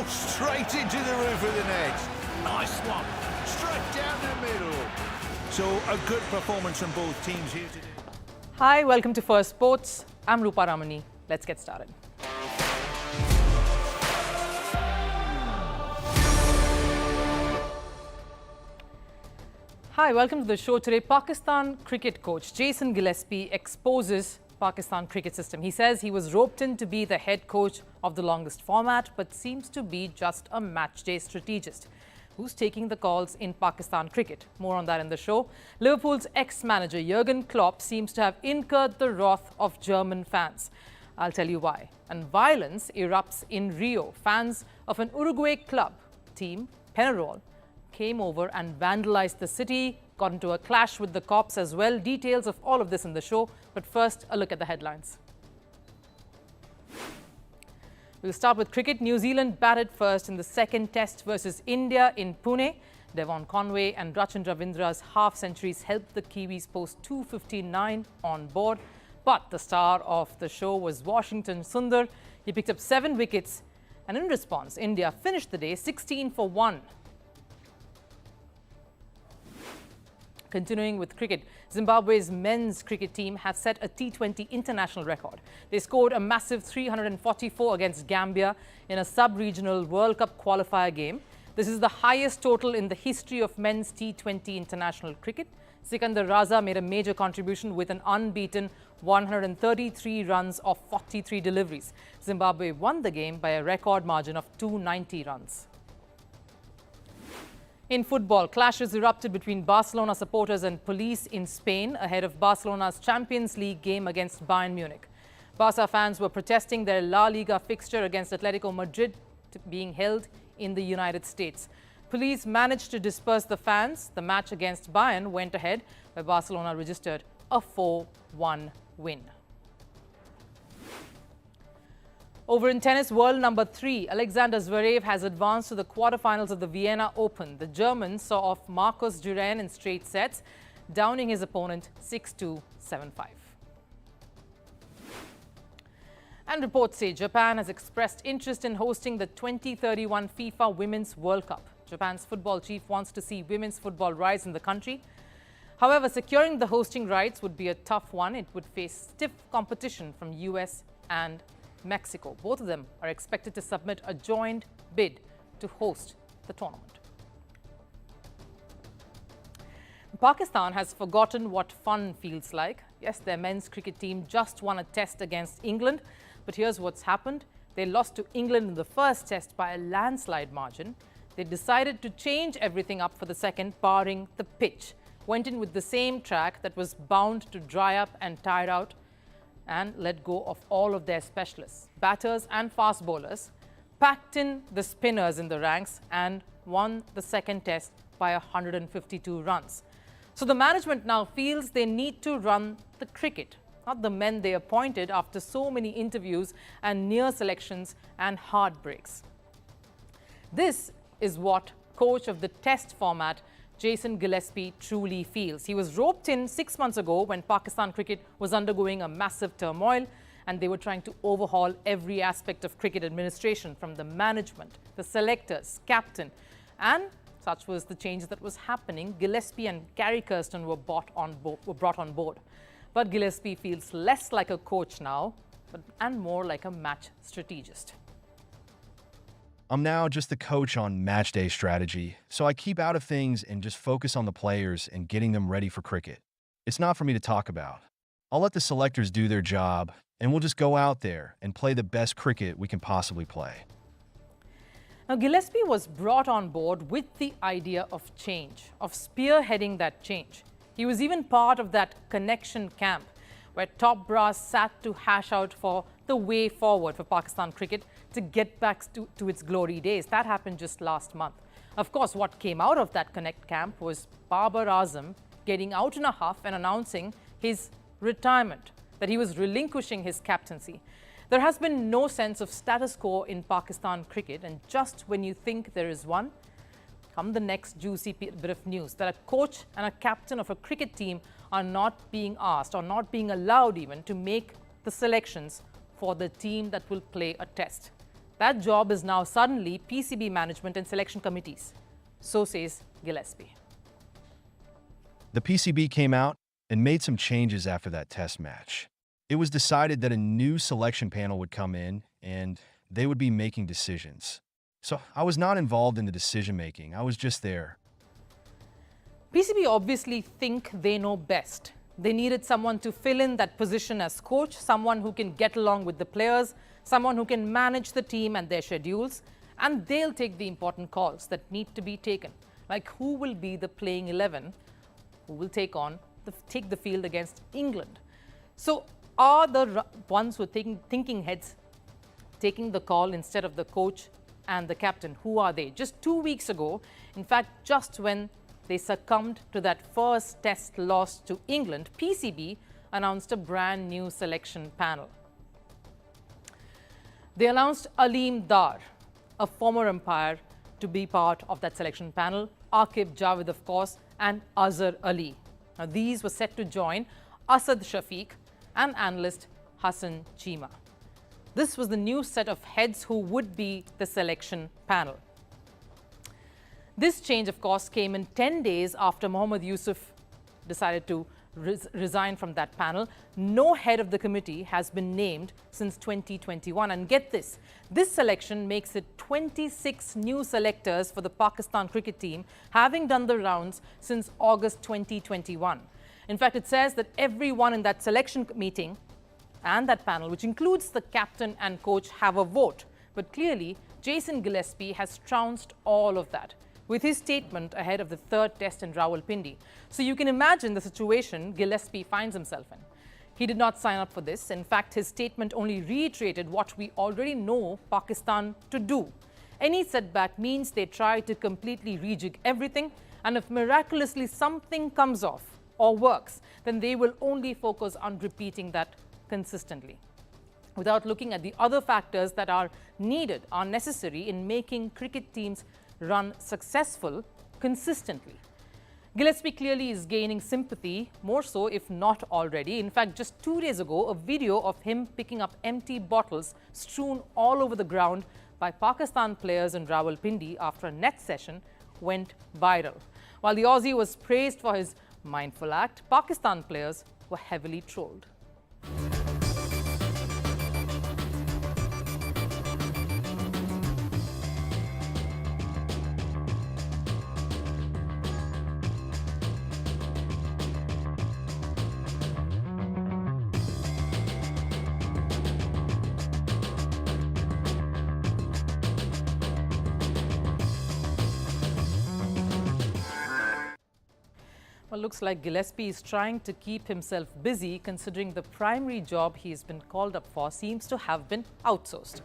straight into the roof of the net. Nice one. Straight down the middle. So a good performance from both teams here today. Hi, welcome to Firstpost. I'm Rupha Ramani. Let's get started. Hi, welcome to the show today. Pakistan cricket coach Jason Gillespie exposes Pakistan cricket system. He says he was roped in to be the head coach of the longest format, but seems to be just a matchday strategist. Who's taking the calls in Pakistan cricket? More on that in the show. Liverpool's ex-manager Jurgen Klopp seems to have incurred the wrath of German fans. I'll tell you why. And violence erupts in Rio. Fans of an Uruguay club team, Penarol, came over and vandalized the city, got into a clash with the cops as well. Details of all of this in the show. But first, a look at the headlines. We'll start with cricket. New Zealand batted first in the second test versus India in Pune. Devon Conway and Rachin Ravindra's half-centuries helped the Kiwis post 259 on board. But the star of the show was Washington Sundar. He picked up 7 wickets. And in response, India finished the day 16 for 1. Continuing with cricket, Zimbabwe's men's cricket team has set a T20 international record. They scored a massive 344 against Gambia in a sub-regional World Cup qualifier game. This is the highest total in the history of men's T20 international cricket. Sikandar Raza made a major contribution with an unbeaten 133 runs of 43 deliveries. Zimbabwe won the game by a record margin of 290 runs. In football, clashes erupted between Barcelona supporters and police in Spain ahead of Barcelona's Champions League game against Bayern Munich. Barca fans were protesting their La Liga fixture against Atletico Madrid being held in the United States. Police managed to disperse the fans. The match against Bayern went ahead, where Barcelona registered a 4-1 win. Over in tennis, world number 3, Alexander Zverev has advanced to the quarterfinals of the Vienna Open. The German saw off Marcos Duran in straight sets, downing his opponent 6-2, 7-5. And reports say Japan has expressed interest in hosting the 2031 FIFA Women's World Cup. Japan's football chief wants to see women's football rise in the country. However, securing the hosting rights would be a tough one. It would face stiff competition from US and Mexico. Both of them are expected to submit a joint bid to host the tournament. Pakistan has forgotten what fun feels like. Yes, their men's cricket team just won a test against England, but here's what's happened. They lost to England in the first test by a landslide margin. They decided to change everything up for the second, barring the pitch. Went in with the same track that was bound to dry up and tire out, and let go of all of their specialists, batters and fast bowlers, packed in the spinners in the ranks and won the second test by 152 runs. So the management now feels they need to run the cricket, not the men they appointed after so many interviews and near selections and heartbreaks. This is what coach of the test format Jason Gillespie truly feels. He was roped in 6 months ago when Pakistan cricket was undergoing a massive turmoil and they were trying to overhaul every aspect of cricket administration, from the management, the selectors, captain, and such was the change that was happening. Gillespie and Gary Kirsten were brought on board. But Gillespie feels less like a coach now and more like a match strategist. I'm now just the coach on match day strategy, so I keep out of things and just focus on the players and getting them ready for cricket. It's not for me to talk about. I'll let the selectors do their job, and we'll just go out there and play the best cricket we can possibly play. Now, Gillespie was brought on board with the idea of change, of spearheading that change. He was even part of that connection camp where top brass sat to hash out for the way forward for Pakistan cricket to get back to its glory days. That happened just last month. Of course, what came out of that Connect camp was Babar Azam getting out in a huff and announcing his retirement, that he was relinquishing his captaincy. There has been no sense of status quo in Pakistan cricket, and just when you think there is one, come the next juicy bit of news that a coach and a captain of a cricket team are not being asked or not being allowed even to make the selections for the team that will play a test. That job is now suddenly PCB management and selection committees. So says Gillespie. The PCB came out and made some changes after that test match. It was decided that a new selection panel would come in and they would be making decisions. So I was not involved in the decision-making. I was just there. PCB obviously think they know best. They needed someone to fill in that position as coach, someone who can get along with the players, someone who can manage the team and their schedules, and they'll take the important calls that need to be taken, like who will be the playing 11, who will take the field against England. So are the ones who are thinking heads taking the call instead of the coach and the captain? Who are they? Just 2 weeks ago, in fact, just when they succumbed to that first test loss to England, PCB announced a brand new selection panel. They announced Aleem Dar, a former umpire, to be part of that selection panel, Aqib Javed, of course, and Azhar Ali. Now, these were set to join Asad Shafiq and analyst Hassan Chima. This was the new set of heads who would be the selection panel. This change, of course, came in 10 days after Mohammad Yusuf decided to resign from that panel. No head of the committee has been named since 2021. And get this, this selection makes it 26 new selectors for the Pakistan cricket team, having done the rounds since August 2021. In fact, it says that everyone in that selection meeting and that panel, which includes the captain and coach, have a vote. But clearly, Jason Gillespie has trounced all of that with his statement ahead of the third test in Rawalpindi. So you can imagine the situation Gillespie finds himself in. He did not sign up for this. In fact, his statement only reiterated what we already know Pakistan to do. Any setback means they try to completely rejig everything, and if miraculously something comes off or works, then they will only focus on repeating that consistently, without looking at the other factors that are needed, are necessary in making cricket teams run successful consistently. Gillespie clearly is gaining sympathy, more so if not already. In fact, just 2 days ago, a video of him picking up empty bottles strewn all over the ground by Pakistan players in Rawalpindi after a net session went viral. While the Aussie was praised for his mindful act, Pakistan players were heavily trolled. Well, looks like Gillespie is trying to keep himself busy, considering the primary job he's been called up for seems to have been outsourced.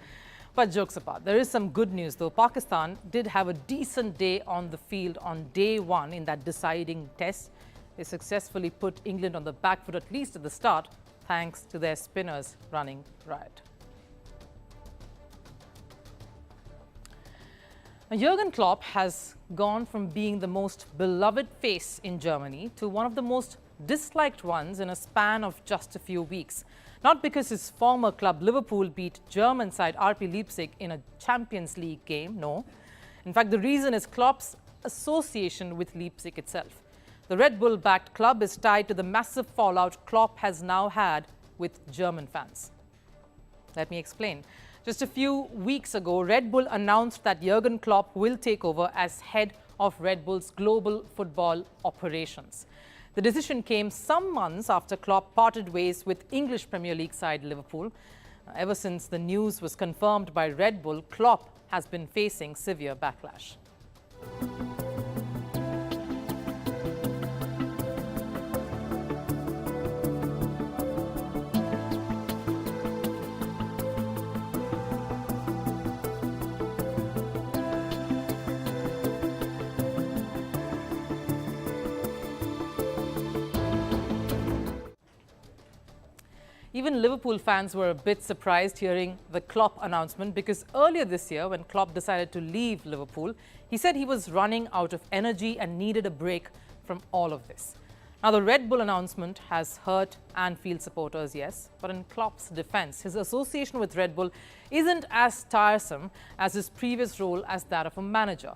But jokes apart, there is some good news though. Pakistan did have a decent day on the field on day one in that deciding test. They successfully put England on the back foot, at least at the start, thanks to their spinners running riot. Now, Jurgen Klopp has gone from being the most beloved face in Germany to one of the most disliked ones in a span of just a few weeks. Not because his former club Liverpool beat German side RB Leipzig in a Champions League game, no. In fact, the reason is Klopp's association with Leipzig itself. The Red Bull-backed club is tied to the massive fallout Klopp has now had with German fans. Let me explain. Just a few weeks ago, Red Bull announced that Jurgen Klopp will take over as head of Red Bull's global football operations. The decision came some months after Klopp parted ways with English Premier League side Liverpool. Ever since the news was confirmed by Red Bull, Klopp has been facing severe backlash. Even Liverpool fans were a bit surprised hearing the Klopp announcement, because earlier this year, when Klopp decided to leave Liverpool, he said he was running out of energy and needed a break from all of this. Now, the Red Bull announcement has hurt Anfield supporters, yes, but in Klopp's defense, his association with Red Bull isn't as tiresome as his previous role as that of a manager.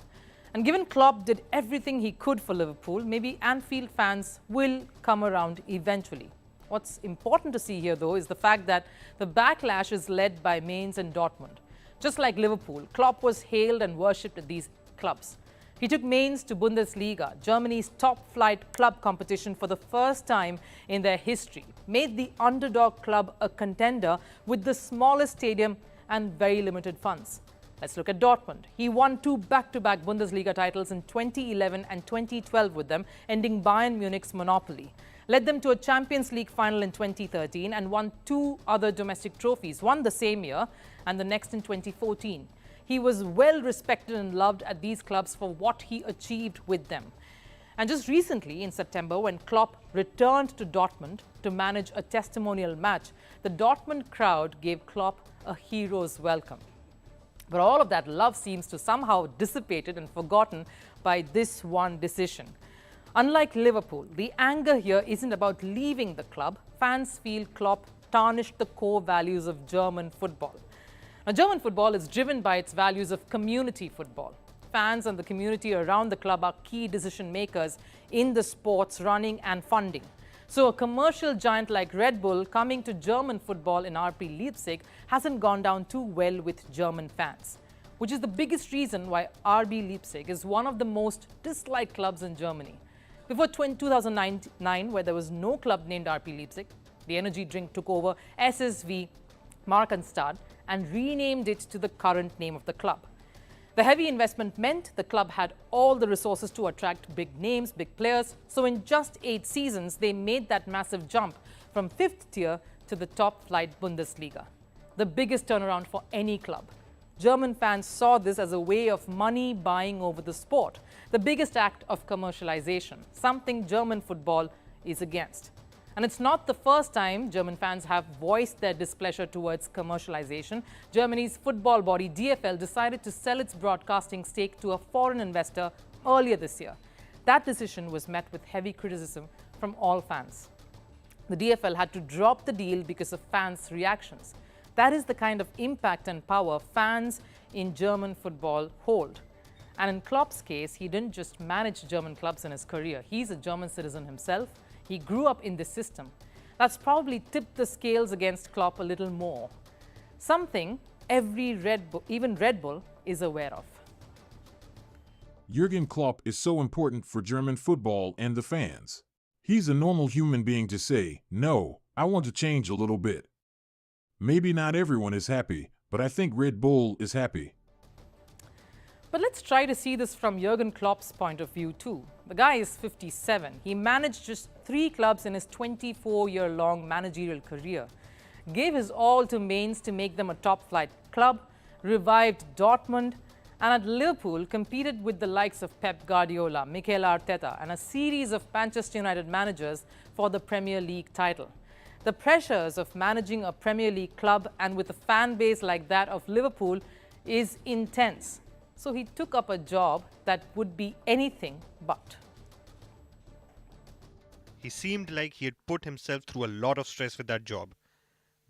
And given Klopp did everything he could for Liverpool, maybe Anfield fans will come around eventually. What's important to see here, though, is the fact that the backlash is led by Mainz and Dortmund. Just like Liverpool, Klopp was hailed and worshipped at these clubs. He took Mainz to Bundesliga, Germany's top-flight club competition for the first time in their history, made the underdog club a contender with the smallest stadium and very limited funds. Let's look at Dortmund. He won 2 back-to-back Bundesliga titles in 2011 and 2012 with them, ending Bayern Munich's monopoly. Led them to a Champions League final in 2013 and won 2 other domestic trophies, one the same year and the next in 2014. He was well respected and loved at these clubs for what he achieved with them. And just recently, in September, when Klopp returned to Dortmund to manage a testimonial match, the Dortmund crowd gave Klopp a hero's welcome. But all of that love seems to somehow dissipated and forgotten by this one decision. Unlike Liverpool, the anger here isn't about leaving the club. Fans feel Klopp tarnished the core values of German football. Now, German football is driven by its values of community football. Fans and the community around the club are key decision makers in the sport's running and funding. So a commercial giant like Red Bull coming to German football in RB Leipzig hasn't gone down too well with German fans, which is the biggest reason why RB Leipzig is one of the most disliked clubs in Germany. Before 2009, where there was no club named RB Leipzig, the energy drink took over SSV Markenstadt and renamed it to the current name of the club. The heavy investment meant the club had all the resources to attract big names, big players. So in just 8 seasons, they made that massive jump from 5th tier to the top-flight Bundesliga. The biggest turnaround for any club. German fans saw this as a way of money buying over the sport. The biggest act of commercialization, something German football is against. And it's not the first time German fans have voiced their displeasure towards commercialization. Germany's football body DFL decided to sell its broadcasting stake to a foreign investor earlier this year. That decision was met with heavy criticism from all fans. The DFL had to drop the deal because of fans' reactions. That is the kind of impact and power fans in German football hold. And in Klopp's case, he didn't just manage German clubs in his career. He's a German citizen himself. He grew up in this system. That's probably tipped the scales against Klopp a little more. Something even Red Bull is aware of. Jurgen Klopp is so important for German football and the fans. He's a normal human being to say, no, I want to change a little bit. Maybe not everyone is happy, but I think Red Bull is happy. But let's try to see this from Jurgen Klopp's point of view too. The guy is 57. He managed just 3 clubs in his 24-year-long managerial career. Gave his all to Mainz to make them a top-flight club, revived Dortmund, and at Liverpool competed with the likes of Pep Guardiola, Mikel Arteta, and a series of Manchester United managers for the Premier League title. The pressures of managing a Premier League club and with a fan base like that of Liverpool is intense. So he took up a job that would be anything but. He seemed like he had put himself through a lot of stress with that job.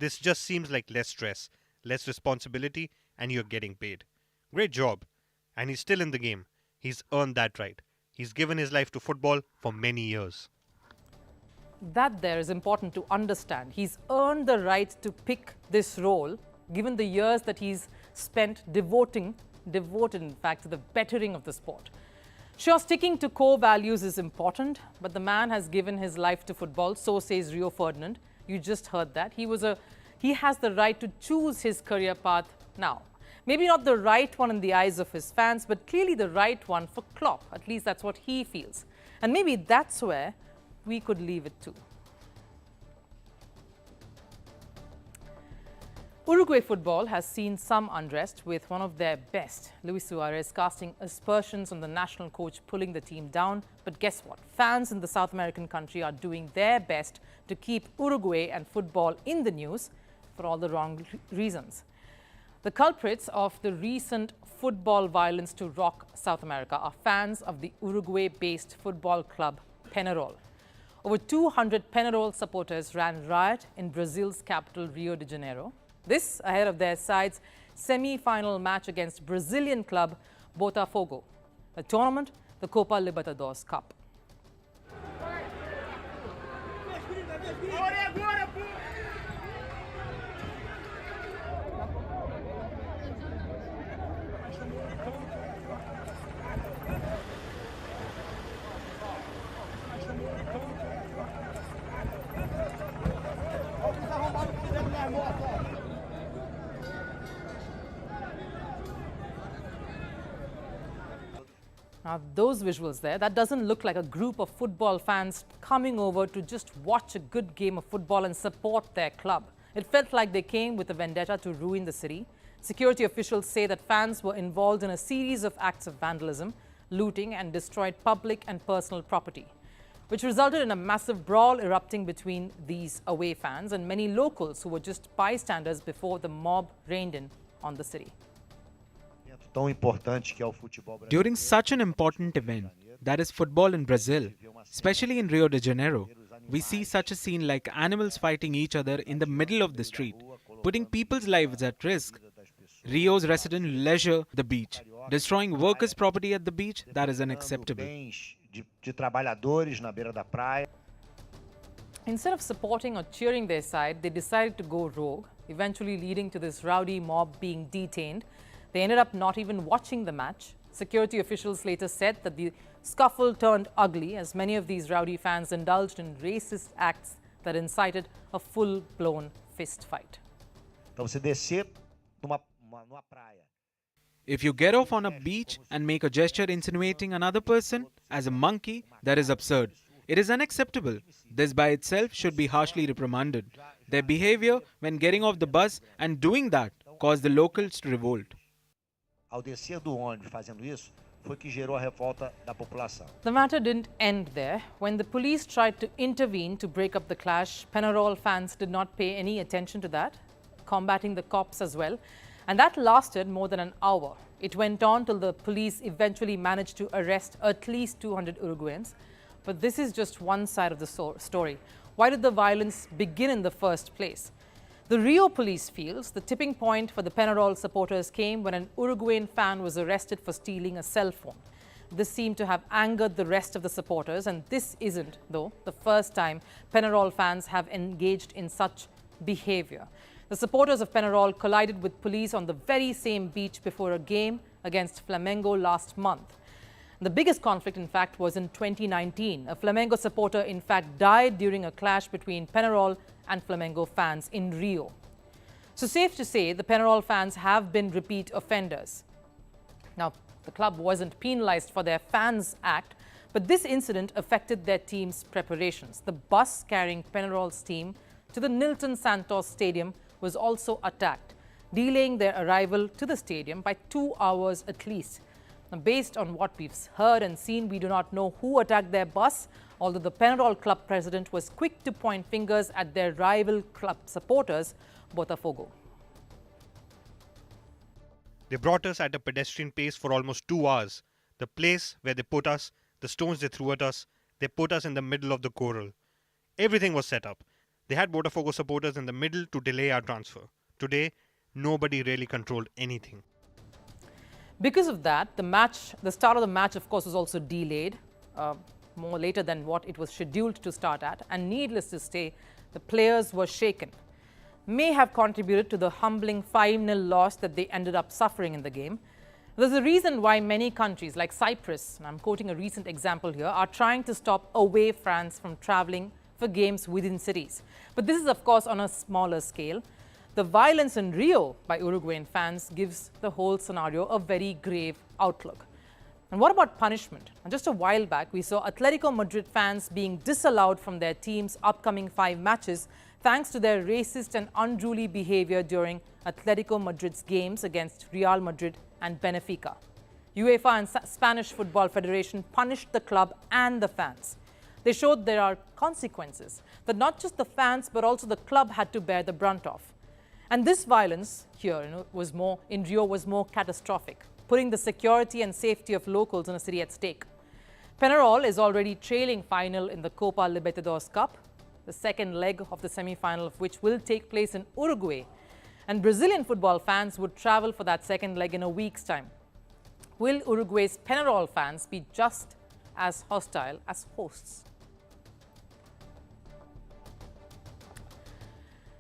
This just seems like less stress, less responsibility, and you're getting paid. Great job. And he's still in the game. He's earned that right. He's given his life to football for many years. That there is important to understand. He's earned the right to pick this role, given the years that he's spent devoted in fact to the bettering of the sport. Sure, sticking to core values is important, but the man has given his life to football, so says Rio Ferdinand. You just heard that. He has the right to choose his career path now. Maybe not the right one in the eyes of his fans, but clearly the right one for Klopp. At least that's what he feels. And maybe that's where we could leave it too. Uruguay football has seen some unrest, with one of their best, Luis Suarez, casting aspersions on the national coach pulling the team down. But guess what? Fans in the South American country are doing their best to keep Uruguay and football in the news for all the wrong reasons. The culprits of the recent football violence to rock South America are fans of the Uruguay-based football club Penarol. Over 200 Penarol supporters ran riot in Brazil's capital, Rio de Janeiro. This ahead of their side's semi-final match against Brazilian club Botafogo, a tournament, the Copa Libertadores Cup. Now, those visuals there, that doesn't look like a group of football fans coming over to just watch a good game of football and support their club. It felt like they came with a vendetta to ruin the city. Security officials say that fans were involved in a series of acts of vandalism, looting and destroyed public and personal property, which resulted in a massive brawl erupting between these away fans and many locals who were just bystanders before the mob rained in on the city. During such an important event, that is football in Brazil, especially in Rio de Janeiro, we see such a scene like animals fighting each other in the middle of the street, putting people's lives at risk. Rio's residents leisure the beach, destroying workers' property at the beach, that is unacceptable. Instead of supporting or cheering their side, they decided to go rogue, eventually leading to this rowdy mob being detained. They ended up not even watching the match. Security officials later said that the scuffle turned ugly as many of these rowdy fans indulged in racist acts that incited a full-blown fist fight. If you get off on a beach and make a gesture insinuating another person as a monkey, that is absurd. It is unacceptable. This by itself should be harshly reprimanded. Their behavior when getting off the bus and doing that caused the locals to revolt. The matter didn't end there. When the police tried to intervene to break up the clash, Penarol fans did not pay any attention to that, combating the cops as well. And that lasted more than an hour. It went on till the police eventually managed to arrest at least 200 Uruguayans. But this is just one side of the story. Why did the violence begin in the first place? The Rio police feels the tipping point for the Penarol supporters came when an Uruguayan fan was arrested for stealing a cell phone. This seemed to have angered the rest of the supporters, and this isn't, though, the first time Penarol fans have engaged in such behavior. The supporters of Penarol collided with police on the very same beach before a game against Flamengo last month. The biggest conflict, in fact, was in 2019. A Flamengo supporter, in fact, died during a clash between Penarol and Flamengo fans in Rio. So safe to say, the Penarol fans have been repeat offenders. Now, the club wasn't penalized for their fans' act, but this incident affected their team's preparations. The bus carrying Penarol's team to the Nilton Santos Stadium was also attacked, delaying their arrival to the stadium by 2 hours at least. Now, based on what we've heard and seen, we do not know who attacked their bus, although the Penarol club president was quick to point fingers at their rival club supporters, Botafogo. They brought us at a pedestrian pace for almost 2 hours. The place where they put us, the stones they threw at us, they put us in the middle of the corral. Everything was set up. They had Botafogo supporters in the middle to delay our transfer. Today, nobody really controlled anything. Because of that, the start of the match, of course, was also delayed more later than what it was scheduled to start at. And needless to say, the players were shaken. May have contributed to the humbling 5-0 loss that they ended up suffering in the game. There's a reason why many countries like Cyprus, and I'm quoting a recent example here, are trying to stop away fans from traveling for games within cities. But this is, of course, on a smaller scale. The violence in Rio by Uruguayan fans gives the whole scenario a very grave outlook. And what about punishment? And just a while back, we saw Atletico Madrid fans being disallowed from their team's upcoming 5 matches thanks to their racist and unruly behavior during Atletico Madrid's games against Real Madrid and Benfica. UEFA and Spanish Football Federation punished the club and the fans. They showed there are consequences that not just the fans but also the club had to bear the brunt of. And this violence here in Rio was more catastrophic, putting the security and safety of locals in a city at stake. Penarol is already trailing final in the Copa Libertadores Cup, the second leg of the semi-final of which will take place in Uruguay. And Brazilian football fans would travel for that second leg in a week's time. Will Uruguay's Penarol fans be just as hostile as hosts?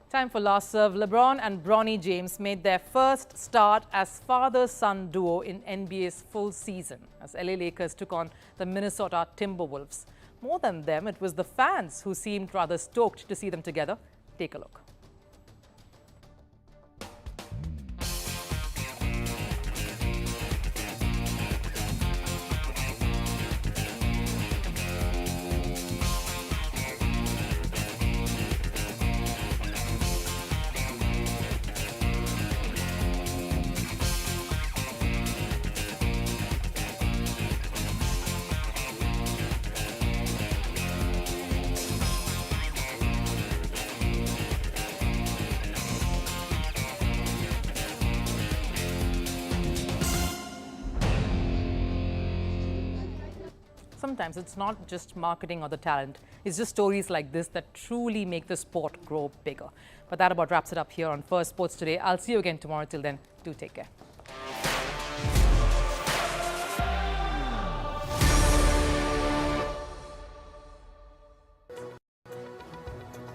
Time for last serve. LeBron and Bronny James made their first start as father-son duo in NBA's full season as LA Lakers took on the Minnesota Timberwolves. More than them, it was the fans who seemed rather stoked to see them together. Take a look. Sometimes it's not just marketing or the talent. It's just stories like this that truly make the sport grow bigger. But that about wraps it up here on First Sports today. I'll see you again tomorrow. Till then, do take care.